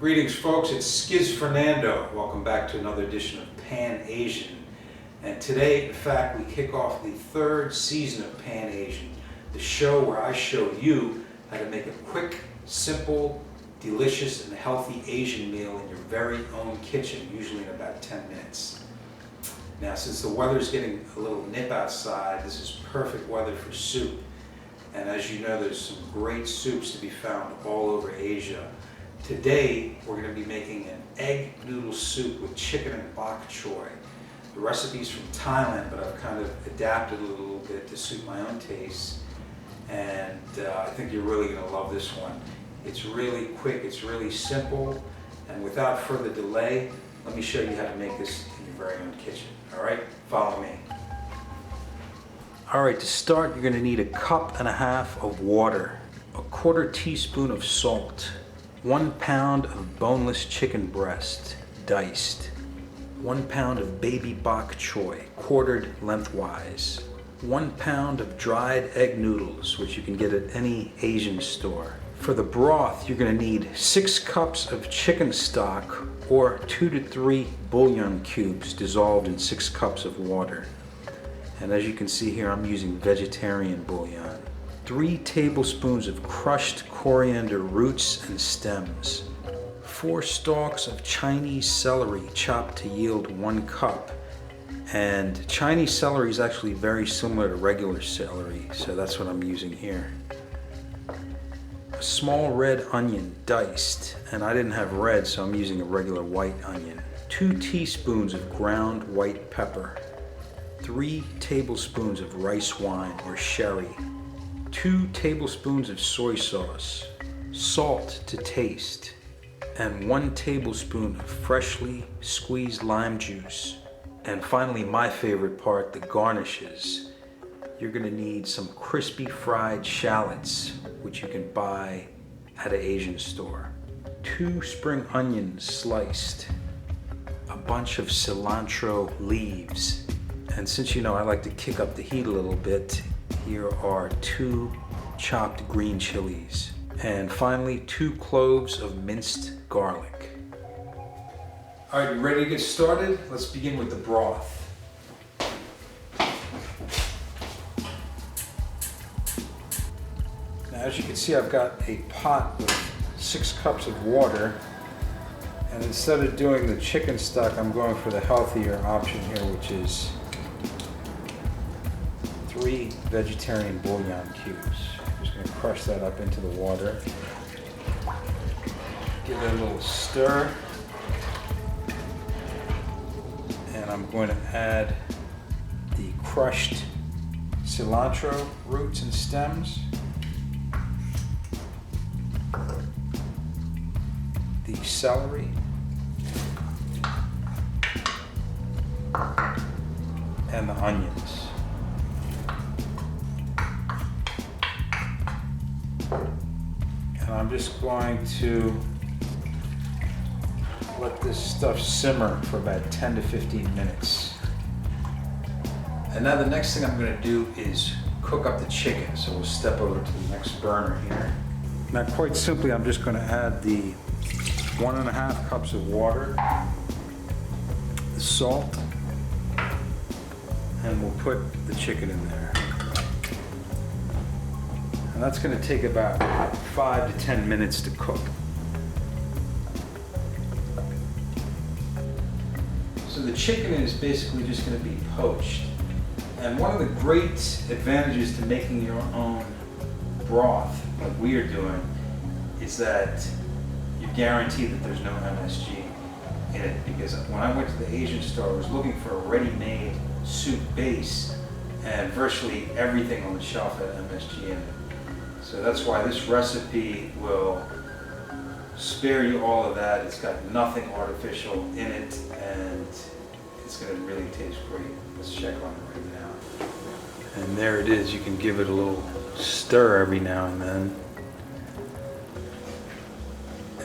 Greetings folks, it's Skiz Fernando. Welcome back to another edition of Pan Asian. And today, in fact, we kick off the third season of Pan Asian, the show where I show you how to make a quick, simple, delicious, and healthy Asian meal in your very own kitchen, usually in about 10 minutes. Now, since the weather's getting a little nip outside, this is perfect weather for soup. And as you know, there's some great soups to be found all over Asia. Today, we're going to be making an egg noodle soup with chicken and bok choy. The recipe's from Thailand, but I've kind of adapted it a little bit to suit my own tastes. And I think you're really going to love this one. It's really quick, it's really simple, and without further delay, let me show you how to make this in your very own kitchen. All right, follow me. All right, to start, you're going to need 1.5 cups of water, 1/4 teaspoon of salt, 1 pound of boneless chicken breast, diced, 1 pound of baby bok choy, quartered lengthwise, 1 pound of dried egg noodles, which you can get at any Asian store. For the broth, you're going to need 6 cups of chicken stock or 2 to 3 bouillon cubes dissolved in 6 cups of water. And as you can see here, I'm using vegetarian bouillon. 3 tablespoons of crushed coriander roots and stems. 4 stalks of Chinese celery chopped to yield 1 cup. And Chinese celery is actually very similar to regular celery, so that's what I'm using here. A small red onion diced, and I didn't have red, so I'm using a regular white onion. 2 teaspoons of ground white pepper. 3 tablespoons of rice wine or sherry. 2 tablespoons of soy sauce, salt to taste, and 1 tablespoon of freshly squeezed lime juice. And finally, my favorite part, the garnishes. You're going to need some crispy fried shallots, which you can buy at an Asian store. 2 spring onions sliced, a bunch of cilantro leaves. And since you know I like to kick up the heat a little bit, here are 2 chopped green chilies. And finally, 2 cloves of minced garlic. All right, you ready to get started? Let's begin with the broth. Now, as you can see, I've got a pot with 6 cups of water. And instead of doing the chicken stock, I'm going for the healthier option here, which is 3 vegetarian bouillon cubes. I'm just going to crush that up into the water. Give it a little stir. And I'm going to add the crushed cilantro roots and stems, the celery, and the onions. And I'm just going to let this stuff simmer for about 10 to 15 minutes. And now the next thing I'm going to do is cook up the chicken. So we'll step over to the next burner here. Now quite simply, I'm just going to add the 1.5 cups of water, the salt, and we'll put the chicken in there. And that's going to take about 5 to 10 minutes to cook. So the chicken is basically just going to be poached. And one of the great advantages to making your own broth, like we are doing, is that you guarantee that there's no MSG in it. Because when I went to the Asian store, I was looking for a ready-made soup base, and virtually everything on the shelf had MSG in it. So that's why this recipe will spare you all of that. It's got nothing artificial in it, and it's going to really taste great. Let's check on it right now. And there it is. You can give it a little stir every now and then.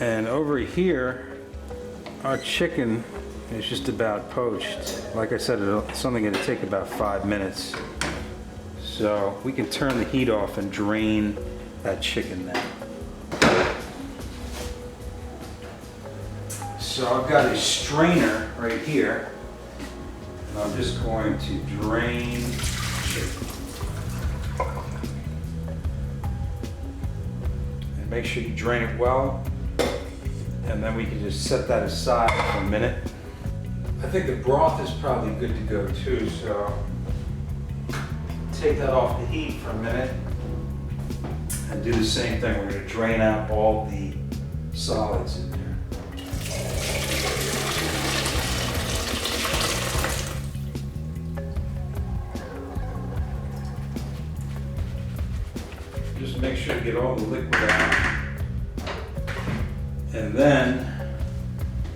And over here, our chicken is just about poached. Like I said, it's only going to take about 5 minutes. So we can turn the heat off and drain that chicken now. So I've got a strainer right here, and I'm just going to drain chicken. And make sure you drain it well, and then we can just set that aside for a minute. I think the broth is probably good to go too, so take that off the heat for a minute and do the same thing. We're going to drain out all the solids in there. Just make sure to get all the liquid out. And then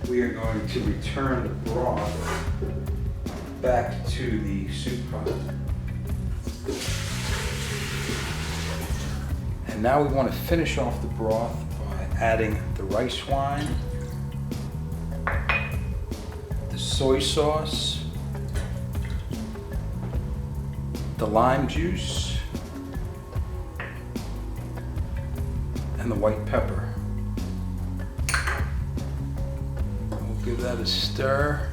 we are going to return the broth back to the soup pot. And now we want to finish off the broth by adding the rice wine, the soy sauce, the lime juice, and the white pepper. We'll give that a stir.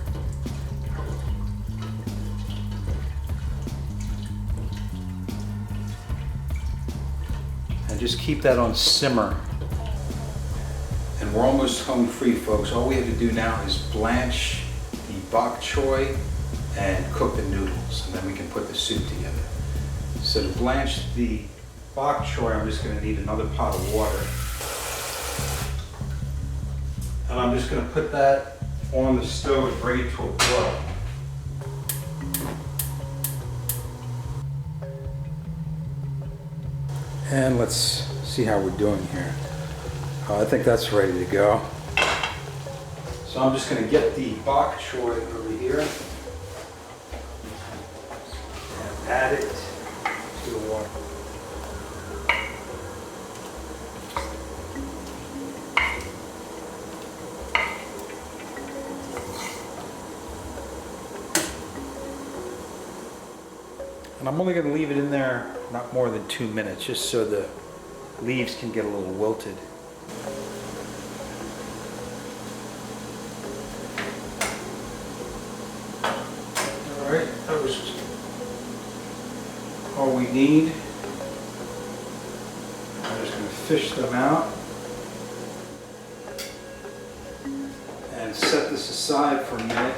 Just keep that on simmer. And we're almost home free, folks. All we have to do now is blanch the bok choy and cook the noodles, and then we can put the soup together. So to blanch the bok choy, I'm just going to need another pot of water. And I'm just going to put that on the stove and bring it to a boil. And let's see how we're doing here. I think that's ready to go. So I'm just going to get the bok choy over here and add it to the water. And I'm only going to leave it in there not more than 2 minutes, just so the leaves can get a little wilted. All right, that was all we need. I'm just going to fish them out and set this aside for a minute.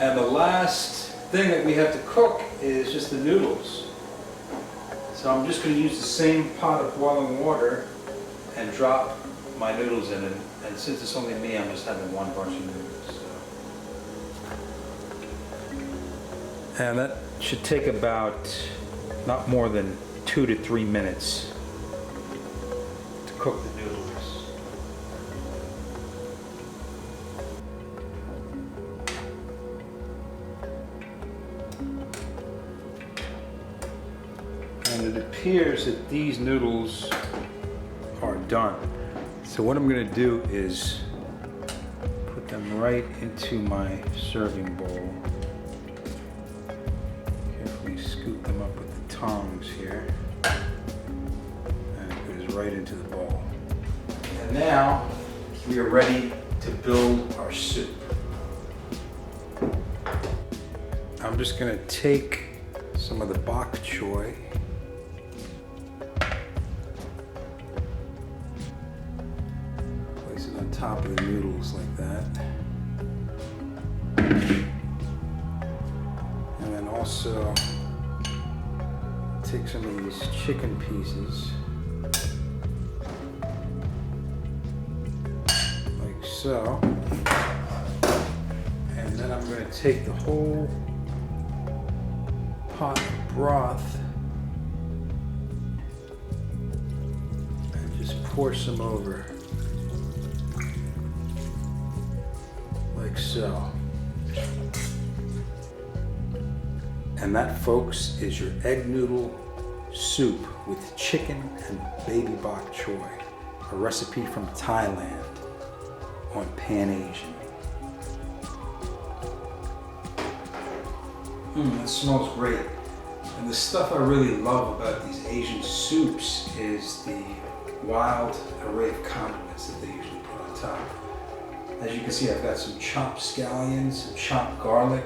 And the last thing that we have to cook is just the noodles. So I'm just going to use the same pot of boiling water and drop my noodles in it. And since it's only me, I'm just having one bunch of noodles. So. And that should take about not more than 2 to 3 minutes to cook the noodles. And it appears that these noodles are done. So what I'm going to do is put them right into my serving bowl. Carefully scoop them up with the tongs here. And it goes right into the bowl. And now we are ready to build our soup. I'm just going to take some of the bok choy . Place it on top of the noodles like that. And then also take some of these chicken pieces, like so. And then I'm going to take the whole pot of broth and just pour some over, like so. And that, folks, is your egg noodle soup with chicken and baby bok choy, a recipe from Thailand on Pan Asian. That smells great. And the stuff I really love about these Asian soups is the wild array of condiments that they usually put on top. As you can see, I've got some chopped scallions, some chopped garlic,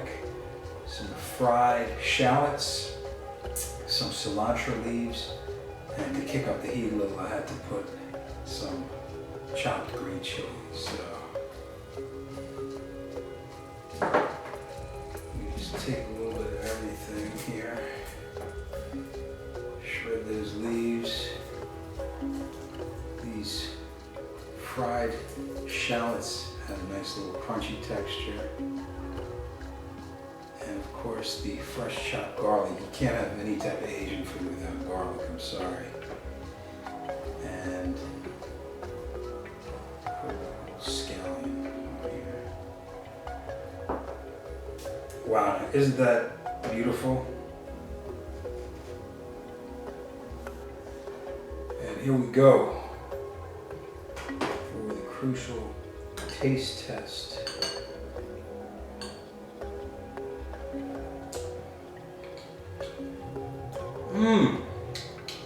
some fried shallots, some cilantro leaves, and to kick up the heat a little, I had to put some chopped green chilies. So we just take a little bit of everything here, shred those leaves. These fried shallots have a nice little crunchy texture. And of course the fresh chopped garlic. You can't have any type of Asian food without garlic, I'm sorry. And put a little scallion on here. Wow, isn't that beautiful? And here we go for the crucial taste test.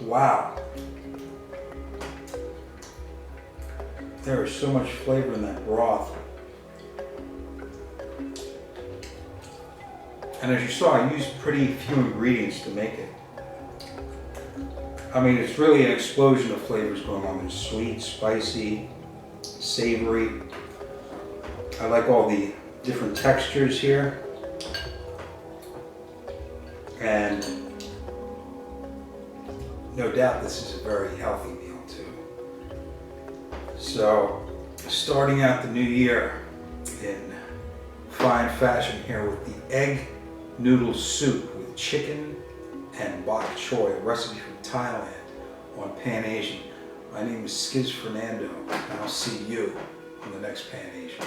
Wow. There is so much flavor in that broth. And as you saw, I used pretty few ingredients to make it. I mean, it's really an explosion of flavors going on. There's sweet, spicy, savory. I like all the different textures here. And no doubt this is a very healthy meal too. So, starting out the new year in fine fashion here with the egg noodle soup with chicken and bok choy, a recipe from Thailand on Pan Asian. My name is Skiz Fernando, and I'll see you on the next Pan Asian.